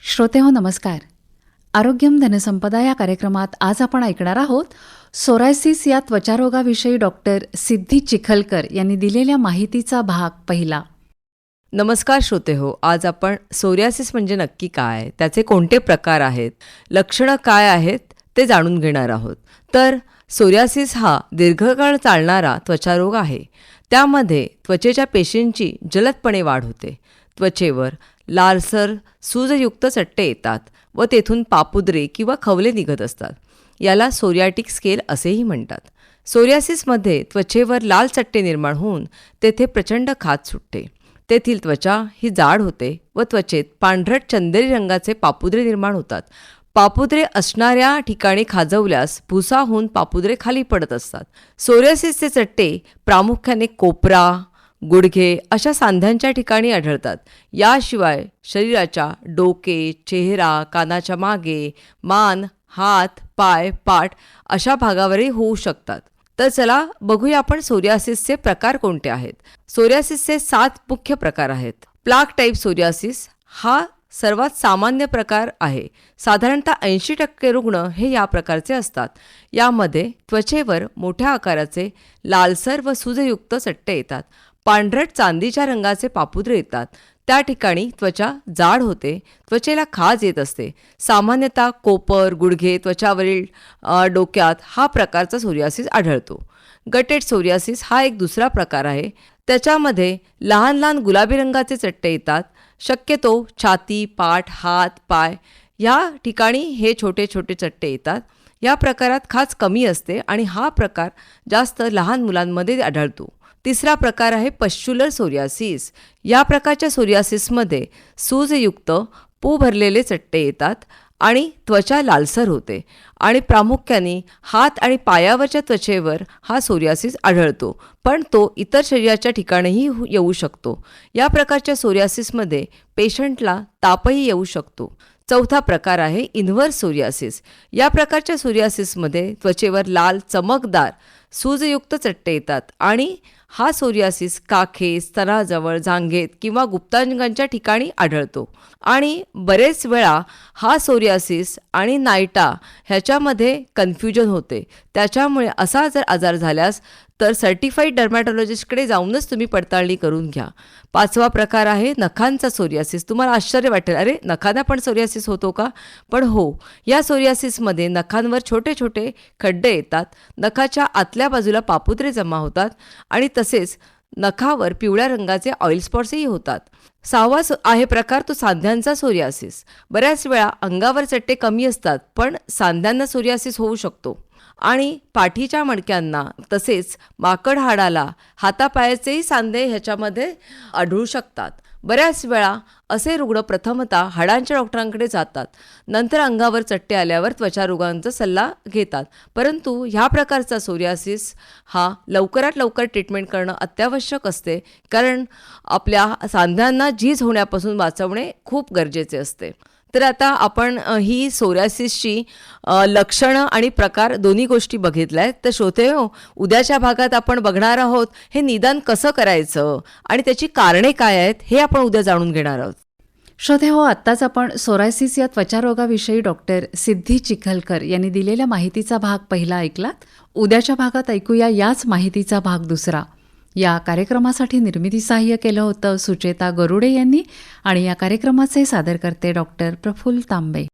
श्रोतेहो नमस्कार. आरोग्यम धनसंपदा या कार्यक्रमात आज आपण ऐकणार आहोत सोरायसिस या त्वचारोगाविषयी डॉक्टर सिद्धी चिखलकर यांनी दिलेल्या माहितीचा भाग पहिला. नमस्कार श्रोतेहो, आज आपण सोरियासिस म्हणजे नक्की काय, त्याचे कोणते प्रकार आहेत, लक्षणं काय आहेत ते जाणून घेणार आहोत. तर सोरियासिस हा दीर्घकाळ चालणारा त्वचारोग आहे. त्यामध्ये त्वचेच्या पेशींची जलदपणे वाढ होते. त्वचेवर लालसर सूजयुक्त चट्टे येतात व तेथून पापुद्रे किंवा खवले निघत असतात. याला सोरियाटिक स्केल असेही म्हणतात. सोरियासिसमध्ये त्वचेवर लाल चट्टे निर्माण होऊन तेथे प्रचंड खाज सुटते. तेथील त्वचा ही जाड होते व त्वचेत पांढरट चंदेरी रंगाचे पापुद्रे निर्माण होतात. पापुद्रे असणाऱ्या ठिकाणी खाजवल्यास भुसा होऊन पापुद्रे खाली पडत असतात. सोरियासिसचे चट्टे प्रामुख्याने कोपरा, गुडघे अशा सांध्यांच्या ठिकाणी आढळतात. याशिवाय शरीराच्या डोके, चेहरा, कानाच्या मागे, मान, हात, पाय, पाठ अशा भागावरही होऊ शकतात. तर चला बघूया आपण सोरियासिसचे प्रकार कोणते आहेत. सोरियासिसचे 7 मुख्य प्रकार आहेत. प्लाक टाईप सोरियासिस हा सर्वात सामान्य प्रकार आहे. साधारणतः 80% रुग्ण हे या प्रकारचे असतात. यामध्ये त्वचेवर मोठ्या आकाराचे लालसर व सूजयुक्त चट्टे येतात. पांढरट चांदीच्या रंगाचे पापुद्रे येतात. त्या ठिकाणी त्वचा जाड होते. त्वचेला खाज येत असते. सामान्यतः कोपर, गुडघे, त्वचावरील डोक्यात हा प्रकारचा सोरियासिस आढळतो. गटेड सोरियासिस हा एक दुसरा प्रकार आहे. त्याच्यामध्ये लहान लहान गुलाबी रंगाचे चट्टे येतात. शक्यतो छाती, पाठ, हात, पाय या ठिकाणी हे छोटे छोटे चट्टे येतात. या प्रकारात खाज कमी असते आणि हा प्रकार जास्त लहान मुलांमध्ये आढळतो. तिसरा प्रकार आहे पश्च्युलर सोरियासिस. या प्रकारच्या सोरियासिसमध्ये सूजयुक्त पू भरलेले चट्टे येतात आणि त्वचा लालसर होते आणि प्रामुख्याने हात आणि पायावरच्या त्वचेवर हा सोरियासिस आढळतो, पण तो इतर शरीराच्या ठिकाणीही येऊ शकतो. या प्रकारच्या सोरियासिसमध्ये पेशंटला तापही येऊ शकतो. चौथा प्रकार आहे इन्व्हर्स सोरियासिस. या प्रकारच्या सोरियासिसमध्ये त्वचेवर लाल चमकदार सूजयुक्त चट्टे येतात आणि हा सोरियासिस काखे, स्तनाजवळ, जांघेत किंवा गुप्तांगांच्या ठिकाणी आढळतो. आणि बरेच वेळा हा सोरियासिस आणि नायटा ह्याच्यामध्ये कन्फ्युजन होते. त्याच्यामुळे असा जर आजार झाल्यास तर सर्टिफाईड डर्मॅटॉलॉजिस्टकडे जाऊनच तुम्ही पडताळणी करून घ्या. 5वा प्रकार आहे नखांचा सोरियासिस. तुम्हाला आश्चर्य वाटेल, अरे नखांना पण सोरियासिस होतो का? पण हो, या सोरियासिसमध्ये नखांवर छोटे छोटे खड्डे येतात. नखाच्या आतल्या बाजूला पापुद्रे जमा होतात आणि तसेच नखावर पिवळ्या रंगाचे ऑइल स्पॉट्सही होतात. 6वा आहे प्रकार तो सांध्यांचा सोरियासिस. बऱ्याच वेळा अंगावर चट्टे कमी असतात पण सांध्यांना सोरियासिस होऊ शकतो आणि पाठीच्या मणक्यांना तसेच माकड हाडाला हातापायाचेही सांधे ह्याच्यामध्ये आढळू शकतात. बऱ्याच वेळा असे रुग्ण प्रथमतः हाडांच्या डॉक्टरांकडे जातात, नंतर अंगावर चट्टे आल्यावर त्वचारोगांचा सल्ला घेतात. परंतु ह्या प्रकारचा सोरियासिस हा लवकरात लवकर ट्रीटमेंट करणं अत्यावश्यक असते, कारण आपल्या सांध्यांना झीज होण्यापासून वाचवणे खूप गरजेचे असते. तर आता आपण ही सोरियासिसची लक्षणं आणि प्रकार दोन्ही गोष्टी बघितल्या आहेत. तर श्रोतेहो, उद्याच्या भागात आपण बघणार आहोत हे निदान कसं करायचं आणि त्याची कारणे काय आहेत हे आपण उद्या जाणून घेणार आहोत. श्रोतेहो, आत्ताच आपण सोरायसिस या त्वचारोगाविषयी डॉक्टर सिद्धी चिखलकर यांनी दिलेल्या माहितीचा भाग पहिला ऐकलात. उद्याच्या भागात ऐकूया याच माहितीचा भाग दुसरा. या कार्यक्रमासाठी निर्मिती सहाय्य केलं होतं सुचेता गरुडे यांनी आणि या कार्यक्रमाचे सादरकर्ते डॉक्टर प्रफुल्ल तांबे.